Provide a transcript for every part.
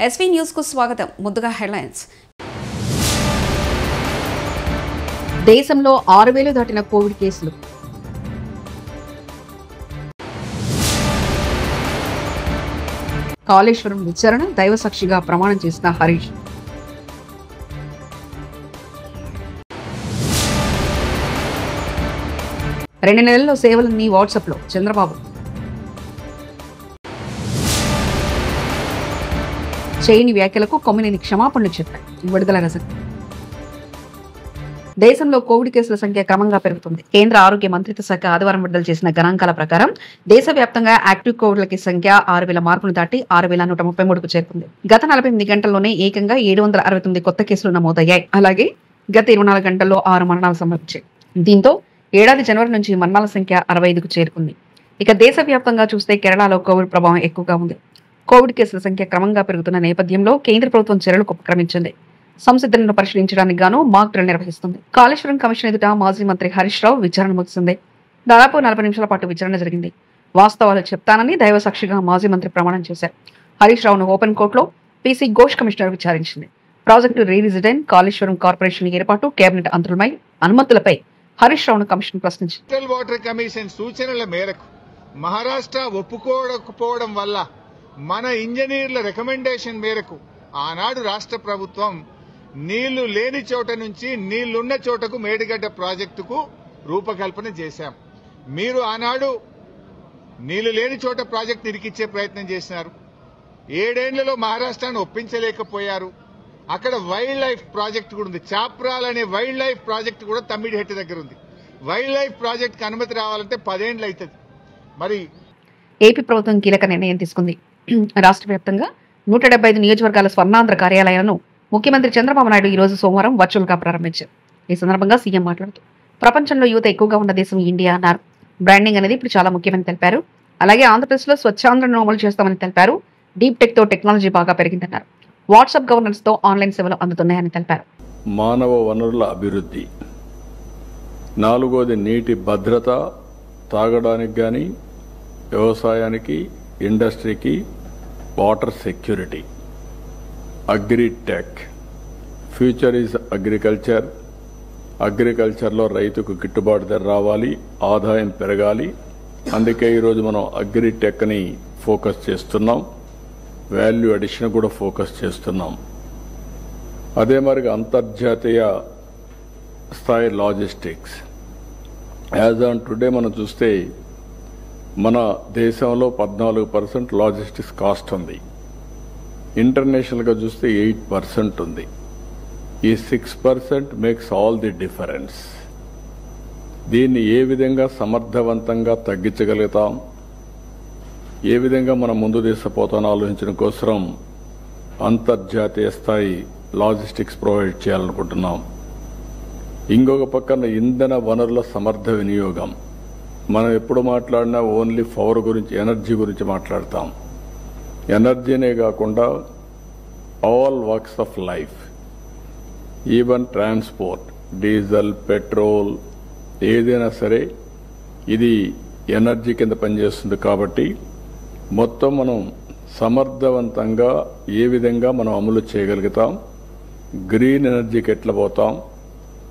SV news కు స్వాగతం. ముందుగా హెడ్లైన్స్. దేశంలో 6,000 దాటిన కోవిడ్ కేసులు. కాళేశ్వరం విచారణ దైవసాక్షిగా ప్రమాణం చేసిన హరీష్. రెండు నెలల్లో సేవలన్నీ వాట్సాప్లో చంద్రబాబు. చేయని వ్యాఖ్యలకు కొమ్మినేని క్షమాపణలు చెప్పారు విడుదల రజని. దేశంలో కోవిడ్ కేసుల సంఖ్య క్రమంగా పెరుగుతుంది. కేంద్ర ఆరోగ్య మంత్రిత్వ శాఖ ఆదివారం విడుదల చేసిన గణాంకాల ప్రకారం దేశవ్యాప్తంగా యాక్టివ్ కోవిడ్ల సంఖ్య 6,000 మార్కును దాటి 6,133కు చేరుకుంది. గత 48 గంటల్లోనే ఏకంగా 769 కొత్త కేసులు నమోదయ్యాయి. అలాగే గత 24 గంటల్లో 6 మరణాలు సంభవించాయి. దీంతో ఏడాది జనవరి నుంచి మరణాల సంఖ్య 65కు చేరుకుంది. ఇక దేశవ్యాప్తంగా చూస్తే కేరళలో కోవిడ్ ప్రభావం ఎక్కువగా ఉంది. కోవిడ్ కేసుల సంఖ్య క్రమంగా పెరుగుతున్న నేపథ్యంలో కేంద్ర ప్రభుత్వం చర్యలకు ఉపక్రమించింది. సంసిద్ధతను పరిశీలించడానికి గాను మాక్ డ్రిల్ నిర్వహిస్తుంది. కాళేశ్వరం కమిషన్ ఎదుట మాజీ మంత్రి హరీష్ రావు విచారణ ముగిసింది. దాదాపు 40 నిమిషాల పాటు విచారణ జరిగింది. వాస్తవాలు చెప్తానని దైవసాక్షిగా మాజీ మంత్రి ప్రమాణం చేశారు. హరీష్ రావును ఓపెన్ కోర్టులో పీసీ ఘోష్ కమిషనర్ విచారించింది. ప్రాజెక్టు రీడిజైన్, కాళేశ్వరం కార్పొరేషన్ ఏర్పాటు, కేబినెట్ అంతరులపై అనుమతులపై హరీష్ రావును కమిషన్ ప్రశ్నించింది. వాటర్ కమిషన్ సూచనల మేరకు మహారాష్ట్ర ఒప్పుకోకపోవడం వల్ల మన ఇంజనీర్ల రికమెండేషన్ మేరకు ఆనాడు రాష్ట్ర ప్రభుత్వం నీళ్లు లేని చోట నుంచి నీళ్లున్న చోటకు మేడిగడ్డ ప్రాజెక్టుకు రూపకల్పన చేశాం. మీరు ఆనాడు నీళ్లు లేని చోట ప్రాజెక్టు ఇరికిచ్చే ప్రయత్నం చేసినారు. 7 ఏళ్లలో మహారాష్ట్రాన్ని ఒప్పించలేకపోయారు. అక్కడ వైల్డ్ లైఫ్ ప్రాజెక్టు కూడా ఉంది. చాప్రాల్ అనే వైల్డ్ లైఫ్ ప్రాజెక్టు కూడా తమ్మిడిహెట్టి దగ్గర ఉంది. వైల్డ్ లైఫ్ ప్రాజెక్టుకి అనుమతి రావాలంటే 10 ఏళ్లు అవుతుంది. మరి ఏపీ ప్రభుత్వం కీలక నిర్ణయం తీసుకుంది. రాష్ట్ర వ్యాప్తంగా 175 నియోజకవర్గాల స్వర్ణాంధ్ర కార్యాలయాలను ముఖ్యమంత్రి చంద్రబాబు నాయుడు ఈ రోజు సోమవారం వర్చువల్ గా ప్రారంభించారు. ఈ సందర్భంగా సీఎం మాట్లాడుతూ ప్రపంచంలో యువత ఎక్కువగా ఉన్న దేశం ఇండియా అన్నారు. బ్రాండింగ్ అనేది ఇప్పుడు చాలా ముఖ్యమని తెలిపారు. అలాగే ఆంధ్రప్రదేశ్ లో స్వచ్ఛాంధ్రను అమలు చేస్తామని తెలిపారు. డీప్ టెక్ తో టెక్నాలజీ బాగా పెరిగిందన్నారు. వాట్సాప్ గవర్నెన్స్ తో ఆన్లైన్ సేవలు అందుతున్నాయని తెలిపారు. మానవ వనరుల అభివృద్ధి, 4వది నీటి భద్రత, తాగడానికి గాని, వ్యవసాయానికి, ఇండస్ట్రీకి, water security, agritech, future is agriculture. అగ్రికల్చర్లో రైతుకు గిట్టుబాటు ధర రావాలి, ఆదాయం పెరగాలి. అందుకే ఈరోజు మనం అగ్రిటెక్ని ఫోకస్ చేస్తున్నాం. వాల్యూ అడిషన్ కూడా ఫోకస్ చేస్తున్నాం. అదే మరిగా అంతర్జాతీయ స్థాయి లాజిస్టిక్స్. యాజ్ ఆన్ టుడే మనం చూస్తే మన దేశంలో 14% లాజిస్టిక్స్ కాస్ట్ ఉంది. ఇంటర్నేషనల్గా చూస్తే 8% ఉంది. ఈ 6% మేక్స్ ఆల్ ది డిఫరెన్స్. దీన్ని ఏ విధంగా సమర్థవంతంగా తగ్గించగలుగుతాం, ఏ విధంగా మనం ముందు తీసుకుపోతానో ఆలోచించడం కోసం అంతర్జాతీయ స్థాయి లాజిస్టిక్స్ ప్రొవైడ్ చేయాలనుకుంటున్నాం. ఇంకొక పక్కన ఇంధన వనరుల సమర్థ వినియోగం. మనం ఎప్పుడు మాట్లాడినా ఓన్లీ పవర్ గురించి, ఎనర్జీ గురించి మాట్లాడతాం. ఎనర్జీనే కాకుండా all works of life, even transport, diesel, petrol ఏదైనా సరే ఇది ఎనర్జీ కింద పనిచేస్తుంది. కాబట్టి మొత్తం మనం సమర్థవంతంగా ఏ విధంగా మనం అమలు చేయగలుగుతాం, గ్రీన్ ఎనర్జీకి ఎట్లా పోతాం,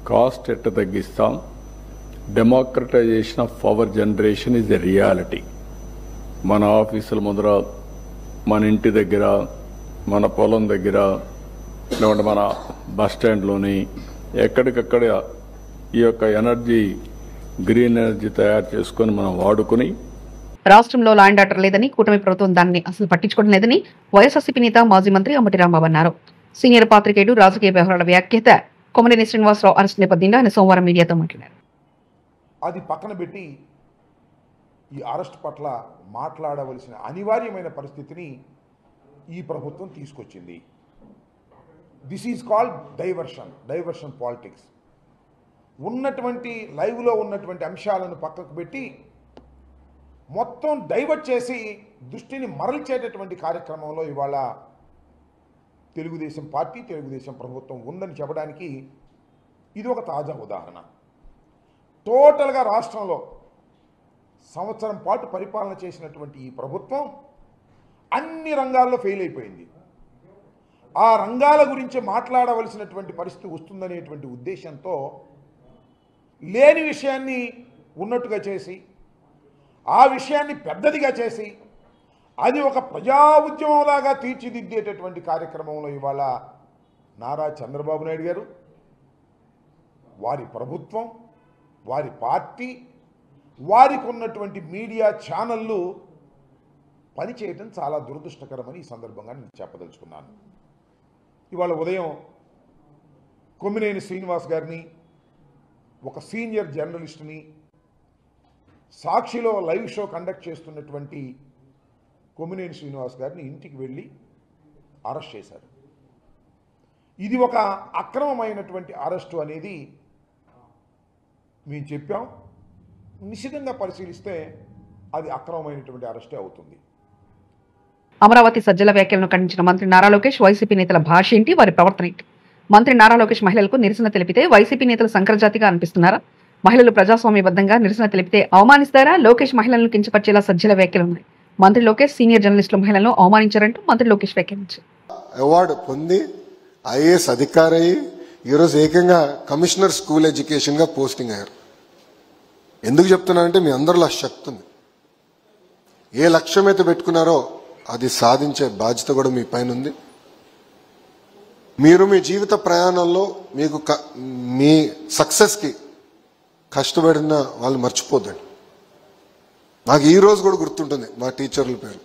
కాస్ట్ ఎట్లా తగ్గిస్తాం, democratisation of power generation is a reality. మన ఆఫీసుల ముందర, మన ఇంటి దగ్గర, మన పొలం దగ్గర, లేకుంటే మన బస్ స్టాండ్లోని ఎక్కడికక్కడ ఈ యొక్క ఎనర్జీ, గ్రీన్ ఎనర్జీ తయారు చేసుకుని మనం వాడుకుని. రాష్ట్రంలో లా అండ్ ఆర్డర్ లేదని, కూటమి ప్రభుత్వం దాన్ని అసలు పట్టించుకోవడం లేదని వైఎస్ఆర్సీపీ నేత మాజీ మంత్రి అంబటి రాంబాబు అన్నారు. సీనియర్ పాత్రికేయుడు, రాజకీయ వ్యవహారాల వ్యాఖ్యాత కొమ్మినేని శ్రీనివాసరావు అరెస్ట్ నేపథ్యంలో ఆయన సోమవారం మీడియాతో మాట్లాడారు. అది పక్కన పెట్టి ఈ అరెస్ట్ పట్ల మాట్లాడవలసిన అనివార్యమైన పరిస్థితిని ఈ ప్రభుత్వం తీసుకొచ్చింది. This is called diversion politics. ఉన్నటువంటి లైవ్లో ఉన్నటువంటి అంశాలను పక్కకు పెట్టి మొత్తం డైవర్ట్ చేసి దృష్టిని మరల్చేటటువంటి కార్యక్రమంలో ఇవాళ తెలుగుదేశం పార్టీ, తెలుగుదేశం ప్రభుత్వం ఉందని చెప్పడానికి ఇది ఒక తాజా ఉదాహరణ. టోటల్గా రాష్ట్రంలో సంవత్సరం పాటు పరిపాలన చేసినటువంటి ఈ ప్రభుత్వం అన్ని రంగాల్లో ఫెయిల్ అయిపోయింది. ఆ రంగాల గురించి మాట్లాడవలసినటువంటి పరిస్థితి వస్తుందనేటువంటి ఉద్దేశంతో లేని విషయాన్ని ఉన్నట్టుగా చేసి ఆ విషయాన్ని పెద్దదిగా చేసి అది ఒక ప్రజా ఉద్యమంలాగా తీర్చిదిద్దేటటువంటి కార్యక్రమంలో ఇవాళ నారా చంద్రబాబు నాయుడు గారు, వారి ప్రభుత్వం, వారి పార్టీ, వారికి ఉన్నటువంటి మీడియా ఛానళ్ళు పనిచేయటం చాలా దురదృష్టకరమని ఈ సందర్భంగా నేను చెప్పదలుచుకున్నాను. ఇవాళ ఉదయం కొమ్మినేని శ్రీనివాస్ గారిని, ఒక సీనియర్ జర్నలిస్ట్ని, సాక్షిలో లైవ్ షో కండక్ట్ చేస్తున్నటువంటి కొమ్మినేని శ్రీనివాస్ గారిని ఇంటికి వెళ్ళి అరెస్ట్ చేశారు. ఇది ఒక అక్రమమైనటువంటి అరెస్టు అనేది మేము చెప్పాం. నిశితంగా పరిశీలిస్తే అది అక్రమమైనటువంటి అరెస్టే అవుతుంది. అమరావతి సజ్జల వ్యాఖ్యలను ఖండించిన మంత్రి నారా లోకేష్ వైసీపీ నేతల భాష ఏంటి, వారి ప్రవర్తన ఏంటి? మంత్రి నారా లోకేష్ మహిళలకు నిరసన తెలిపితే వైసీపీ నేతలు సంకరజాతిగా అనిపిస్తున్నారా? మహిళలు ప్రజాస్వామ్యబద్ధంగా నిరసన తెలిపితే అవమానిస్తారా? లోకేష్ మహిళలను కించపరిచేలా సజ్జల వ్యాఖ్యలున్నాయి. మంత్రి లోకేష్ సీనియర్ జర్నలిస్టుల మహిళలను అవమానించారంటూ మంత్రి లోకేష్ వ్యాఖ్యానించారు. అవార్డు పొంది ఐఏఎస్ అధికారి ఈరోజు ఏకంగా కమిషనర్ స్కూల్ ఎడ్యుకేషన్ గా పోస్టింగ్ అయ్యారు. ఎందుకు చెప్తున్నానంటే మీ అందరిలో శక్తి ఉంది. ఏ లక్ష్యం అయితే పెట్టుకున్నారో అది సాధించే బాధ్యత కూడా మీ పైన ఉంది. మీరు మీ జీవిత ప్రయాణంలో మీకు మీ సక్సెస్కి కష్టపడిన వాళ్ళు మర్చిపోద్దండి. నాకు ఈ రోజు కూడా గుర్తుంటుంది మా టీచర్ల పేరు.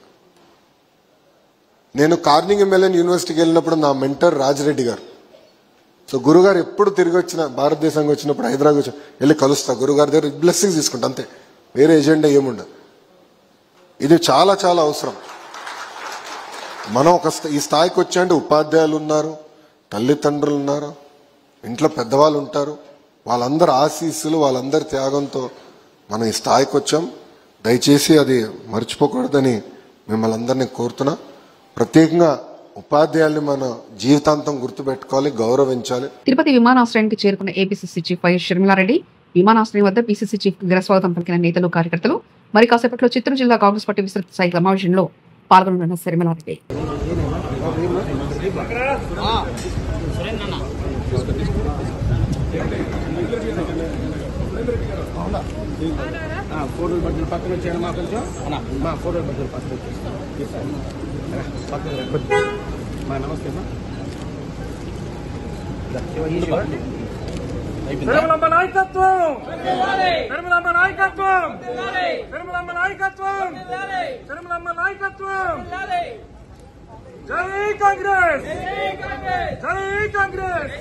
నేను కార్నింగ్ మెల్లన్ యూనివర్సిటీకి వెళ్ళినప్పుడు నా మెంటర్ రాజిరెడ్డి గారు. సో గురుగారు ఎప్పుడు తిరిగి వచ్చిన భారతదేశానికి వచ్చినప్పుడు హైదరాబాద్ వచ్చి వెళ్ళి కలుస్తా, గురుగారి దగ్గర బ్లెస్సింగ్స్ తీసుకుంటా, అంతే, వేరే ఎజెండా ఏముండదు. ఇది చాలా చాలా అవసరం. మనం ఈ స్థాయికి వచ్చాయంటే ఉపాధ్యాయులు ఉన్నారు, తల్లిదండ్రులు ఉన్నారు, ఇంట్లో పెద్దవాళ్ళు ఉంటారు, వాళ్ళందరి ఆశీస్సులు, వాళ్ళందరి త్యాగంతో మనం ఈ స్థాయికి వచ్చాం. దయచేసి అది మర్చిపోకూడదని మిమ్మల్ని అందరినీ కోరుతున్నా. ప్రత్యేకంగా ఉపాధ్యాయుల్ని మన జీవితాంతం గుర్తుపెట్టుకోవాలి, గౌరవించాలి. తిరుపతి విమానాశ్రయానికి చేరుకున్న ఏపీసీసీ చీఫ్ వైఎస్ షర్మిలారెడ్డి విమానాశ్రయం వద్ద పీసీసీ చీఫ్ ఘనస్వాగతం పలికిన నేతలు, కార్యకర్తలు. మరి కాసేపట్లో చిత్తూరు జిల్లా కాంగ్రెస్ పార్టీ విస్తృత స్థాయి సమావేశంలో పాల్గొనున్న షర్మిలారెడ్డి ఫోటోలు బట్టలు పక్కన వచ్చాను. మా కొంచెం మా ఫోటోలు బట్టలు పక్కన మా నమస్తే తిరుమలమ్మ నాయకత్వం, తిరుమలమ్మ నాయకత్వం, తిరుమలమ్మ నాయకత్వం, తిరుమలమ్మ నాయకత్వం. జై కాంగ్రెస్, జై కాంగ్రెస్.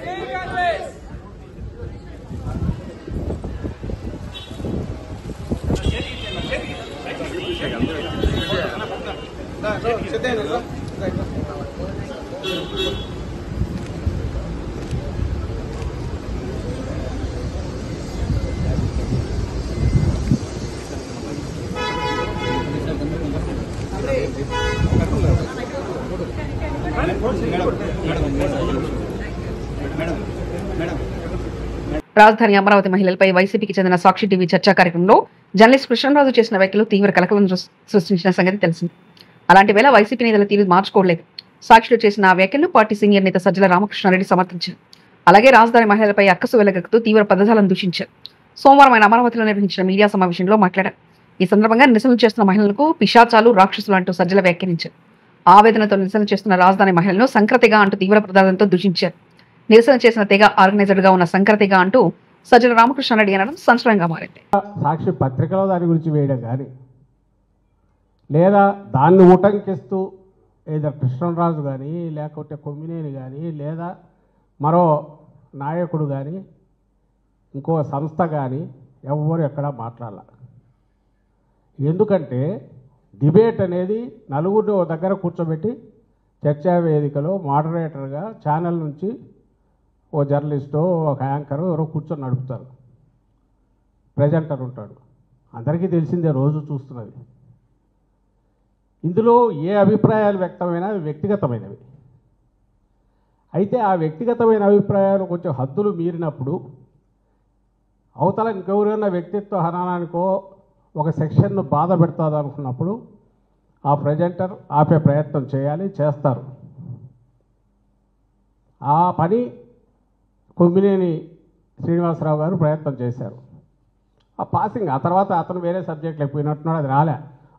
రాజధాని అమరావతి మహిళలపై వైసీపీకి చెందిన సాక్షి టీవీ చర్చా కార్యక్రమంలో జర్నలిస్ట్ కృష్ణరాజు చేసిన వ్యాఖ్యలు తీవ్ర కలకలం సృష్టించిన సంగతి తెలిసింది. అలాంటి వేళ వైసీపీ నేతల తీరు మార్చుకోలేదు. సాక్షిలో చేసిన ఆ వ్యాఖ్యలను పార్టీ సీనియర్ నేత సజ్జల రామకృష్ణారెడ్డి సమర్థించారు. అలాగే రాజధాని మహిళలపై అక్కసు వెలగక్కుతూ తీవ్ర పదజాలను దూషించారు. సోమవారం ఆయన అమరావతిలో నిర్వహించిన మీడియా సమావేశంలో మాట్లాడారు. ఈ సందర్భంగా నిరసనలు చేస్తున్న మహిళలకు పిశాచాలు, రాక్షసులు అంటూ సజ్జల వ్యాఖ్యానించారు. ఆవేదనతో నిరసన చేస్తున్న రాజధాని మహిళలను సంక్రతిగా అంటూ తీవ్ర పదాలతో దూషించారు. నిరసన చేసిన తెగ ఆర్గనైజర్డ్ గా ఉన్న సంక్రతిగా అంటూ సజ్జల రామకృష్ణారెడ్డి అనడం సంచలనంగా మారింది. సాక్షి పత్రికలో దాని గురించి వేయడం కానీ, లేదా దాన్ని ఉటంకిస్తూ ఏదో కృష్ణరాజు కానీ, లేకపోతే కొమ్మినేని కానీ, లేదా మరో నాయకుడు కానీ, ఇంకో సంస్థ కానీ ఎవ్వరు ఎక్కడా మాట్లాడాల. ఎందుకంటే డిబేట్ అనేది నలుగురిని ఓ దగ్గర కూర్చోబెట్టి చర్చా వేదికలో మోడరేటర్గా ఛానల్ నుంచి ఓ జర్నలిస్టో, ఒక యాంకరు ఎవరో కూర్చొని నడుపుతారు. ప్రెజెంటర్ ఉంటాడు, అందరికీ తెలిసిందే, రోజు చూస్తున్నది. ఇందులో ఏ అభిప్రాయాలు వ్యక్తమైనా అవి వ్యక్తిగతమైనవి. అయితే ఆ వ్యక్తిగతమైన అభిప్రాయాలు కొంచెం హద్దులు మీరినప్పుడు అవతల ఇంకెవరైనా వ్యక్తిత్వ హననానికో ఒక సెక్షన్ను బాధ పెడతాది అనుకున్నప్పుడు ఆ ప్రెజెంటర్ ఆపే ప్రయత్నం చేయాలి, చేస్తారు. ఆ పని కొమ్మినేని శ్రీనివాసరావు గారు ప్రయత్నం చేశారు. ఆ పాసింగ్ ఆ తర్వాత అతను వేరే సబ్జెక్టులు అయిపోయినట్టున్నాడు, అది రాలే.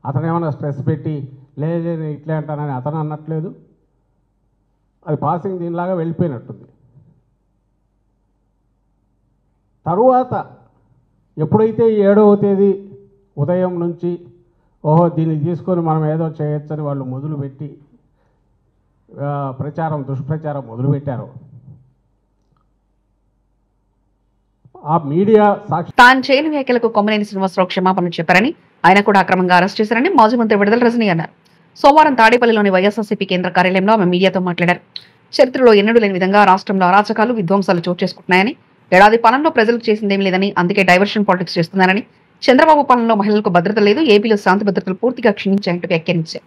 అతను ఏమైనా స్ట్రెస్ పెట్టి లేదు ఇట్లే అంటానని అతను అన్నట్లేదు, అది పాసింగ్ దీనిలాగా వెళ్ళిపోయినట్టుంది. తరువాత ఎప్పుడైతే 7వ తేదీ ఉదయం నుంచి ఓహో దీన్ని తీసుకొని మనం ఏదో చేయొచ్చని వాళ్ళు మొదలుపెట్టి దుష్ప్రచారం మొదలుపెట్టారు, ఆ మీడియా సాక్షి తాను చేయని వ్యాఖ్యలకు కొమ్మినేని శ్రీనివాసరావు క్షమాపణలు చెప్పారని, ఆయన కూడా అక్రమంగా అరెస్ట్ చేశారని మాజీ మంత్రి విడుదల రజనీ అన్నారు. సోమవారం తాడేపల్లిలోని వైఎస్ఆర్సీపీ కేంద్ర కార్యాలయంలో ఆమె మీడియాతో మాట్లాడారు. చరిత్రలో ఎన్నడూ లేని విధంగా రాష్ట్రంలో అరాచకాలు, విధ్వంసాలు చోటు చేసుకుంటున్నాయని, ఏడాది పాలనలో ప్రజలకు చేసిందేమీ లేదని, అందుకే డైవర్షన్ పాలిటిక్స్ చేస్తున్నారని, చంద్రబాబు పాలనలో మహిళలకు భద్రత లేదు, ఏపీలో శాంతి భద్రతలు పూర్తిగా క్షీణించాయంటూ వ్యాఖ్యానించారు.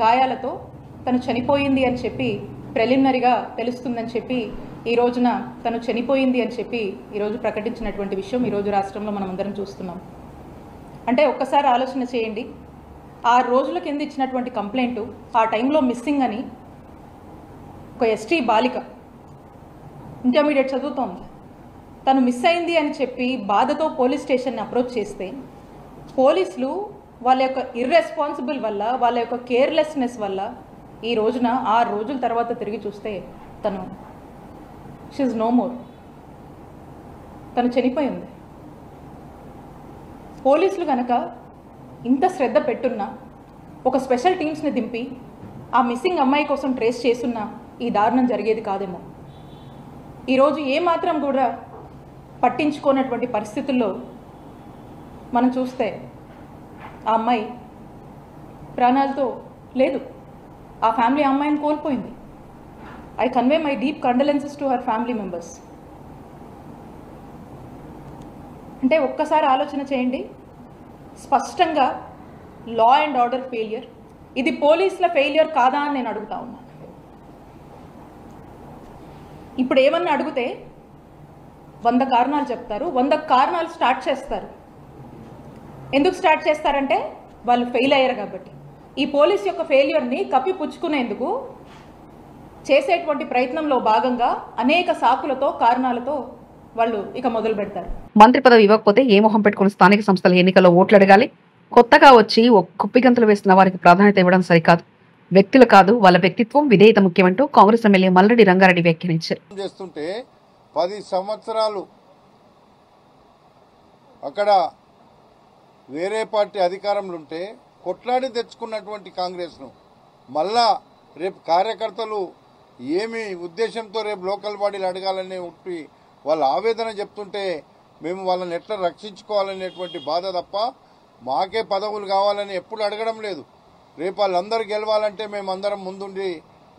గాయాలతో తను చనిపోయింది అని చెప్పి ప్రిలిమినరీగా తెలుస్తుందని చెప్పి ఈ రోజున తను చనిపోయింది అని చెప్పి ఈరోజు ప్రకటించినటువంటి విషయం ఈరోజు రాష్ట్రంలో మనం అందరం చూస్తున్నాం. అంటే ఒక్కసారి ఆలోచన చేయండి, 6 రోజుల కింద ఇచ్చినటువంటి కంప్లైంట్ ఆ టైంలో మిస్సింగ్ అని ఒక ఎస్టీ బాలిక ఇంటర్మీడియట్ చదువుతోంది, తను మిస్ అయింది అని చెప్పి బాధతో పోలీస్ స్టేషన్ని అప్రోచ్ చేస్తే పోలీసులు వాళ్ళ యొక్క ఇర్రెస్పాన్సిబుల్ వల్ల, వాళ్ళ యొక్క కేర్లెస్నెస్ వల్ల ఈ రోజున 6 రోజుల తర్వాత తిరిగి చూస్తే తను షీఈ్ నో మోర్, తను చనిపోయింది. పోలీసులు కనుక ఇంత శ్రద్ధ పెట్టున్నా, ఒక స్పెషల్ టీమ్స్ని దింపి ఆ మిస్సింగ్ అమ్మాయి కోసం ట్రేస్ చేస్తున్నా ఈ దారుణం జరిగేది కాదేమో. ఈరోజు ఏమాత్రం కూడా పట్టించుకోనటువంటి పరిస్థితుల్లో మనం చూస్తే ఆ అమ్మాయి ప్రాణాలతో లేదు, ఆ ఫ్యామిలీ ఆ అమ్మాయిని కోల్పోయింది. I convey my deep condolences to her family members. అంటే ఒక్కసారి ఆలోచన చేయండి, స్పష్టంగా లా అండ్ ఆర్డర్ ఫెయిలియర్, ఇది పోలీసుల ఫెయిలియర్ కాదా అని నేను అడుగుతా ఉన్నాను. ఇప్పుడు ఏమన్నా అడిగితే 100 కారణాలు చెప్తారు, 100 కారణాలు స్టార్ట్ చేస్తారు. ఎందుకు స్టార్ట్ చేస్తారంటే వాళ్ళు ఫెయిల్ అయ్యారు కాబట్టి. ఈ పోలీస్ యొక్క ఫెయిల్యూర్ని కప్పిపుచ్చుకునేందుకు చేసేటువంటి ప్రయత్నంలో భాగంగా అనేక సాకులతో, కారణాలతో వాళ్ళు ఇక మొదలు పెడతారు. మంత్రి పదవి ఇవ్వకపోతే ఏ మొహం పెట్టుకుని స్థానిక సంస్థల ఎన్నికల్లో ఓట్లు అడగాలి? కొత్తగా వచ్చి కుప్పిగంతులు వేస్తున్న వారికి ప్రాధాన్యత ఇవ్వడం సరికాదు. వ్యక్తులు కాదు, వాళ్ళ వ్యక్తిత్వం, విధేయత ముఖ్యమంటూ కాంగ్రెస్ ఎమ్మెల్యే మల్రెడ్డి రంగారెడ్డి వ్యాఖ్యానించారు. 10 సంవత్సరాలు అక్కడ వేరే పార్టీ అధికారంలో ఉంటే కొట్లాడి తెచ్చుకున్నటువంటి కాంగ్రెస్ను మళ్ళా రేపు కార్యకర్తలు ఏమి ఉద్దేశంతో రేపు లోకల్ బాడీలు అడగాలని ఉట్టి వాళ్ళ ఆవేదన చెప్తుంటే మేము వాళ్ళని ఎట్లా రక్షించుకోవాలనేటువంటి బాధ తప్ప మాకే పదవులు కావాలని ఎప్పుడు అడగడం లేదు. రేపు వాళ్ళందరూ గెలవాలంటే మేమందరం ముందుండి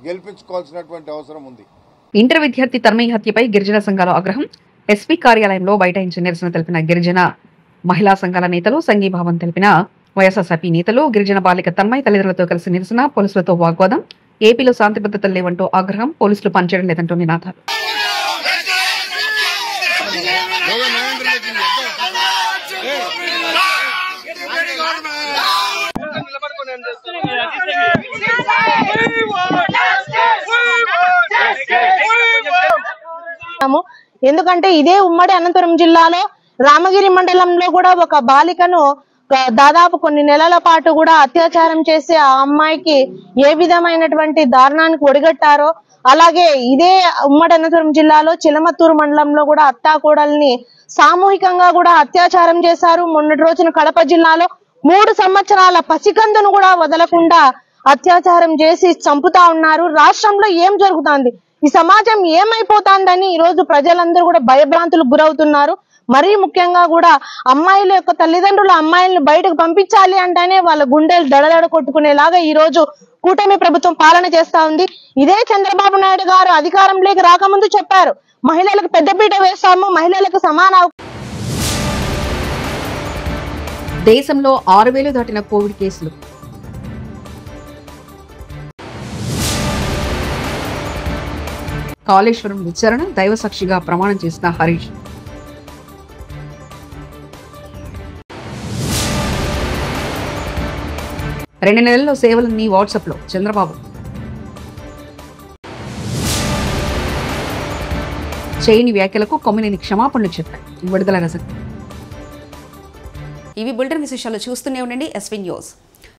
గెలిపించుకోవాల్సినటువంటి అవసరం ఉంది. ఇంటర్ విద్యార్థి తన్మయి హత్యపై గిరిజన సంఘాల ఆగ్రహం. ఎస్పీ కార్యాలయంలో బైఠాయించి నిరసన తెలిపిన గిరిజన మహిళా సంఘాల నేతలు, సంఘీభావం తెలిపిన వైఎస్ఆర్సీపీ నేతలు. గిరిజన బాలిక తన్మయి తల్లిదండ్రులతో కలిసి నిరసన, పోలీసులతో వాగ్వాదం. ఏపీలో శాంతి భద్రతలు లేవంటూ ఆగ్రహం, పోలీసులు పనిచేయడం లేదంటూ నినాదాలు. ఎందుకంటే ఇదే ఉమ్మడి అనంతపురం జిల్లాలో రామగిరి మండలంలో కూడా ఒక బాలికను దాదాపు కొన్ని నెలల పాటు కూడా అత్యాచారం చేసి ఆ అమ్మాయికి ఏ విధమైనటువంటి దారుణానికి ఒడిగట్టారో, అలాగే ఇదే ఉమ్మడి అనంతపురం జిల్లాలో చిలమత్తూరు మండలంలో కూడా అత్తాకోడల్ని సామూహికంగా కూడా అత్యాచారం చేశారు. మొన్నటి రోజున కడప జిల్లాలో 3 సంవత్సరాల పసికందును కూడా వదలకుండా అత్యాచారం చేసి చంపుతా ఉన్నారు. రాష్ట్రంలో ఏం జరుగుతుంది, ఈ సమాజం ఏమైపోతుందని ఈ రోజు ప్రజలందరూ కూడా భయభ్రాంతులకు గురవుతున్నారు. మరీ ముఖ్యంగా కూడా అమ్మాయిల యొక్క తల్లిదండ్రులు అమ్మాయిలను బయటకు పంపించాలి అంటేనే వాళ్ళ గుండెలు దడదడ కొట్టుకునేలాగా ఈ రోజు కూటమి ప్రభుత్వం పాలన చేస్తా ఉంది. ఇదే చంద్రబాబు నాయుడు గారు అధికారంలోకి రాకముందు చెప్పారు, మహిళలకు పెద్దపీట వేస్తాము, మహిళలకు సమాన. దేశంలో 6,000 దాటిన కోవిడ్ కేసులు. కాళేశ్వరం విచారణ, దైవసాక్షిగా ప్రమాణం చేసిన హరీష్. రెండు నెలల్లో సేవలన్నీ వాట్సాప్లో చంద్రబాబు. చేయని వ్యాఖ్యలకు కొమ్మినేని క్షమాపణలు చెప్పారు. విడుదల రజని. ఇవి బులెటిన్ విశేషాలు. చూస్తూనే ఉండండి ఎస్వీ న్యూస్.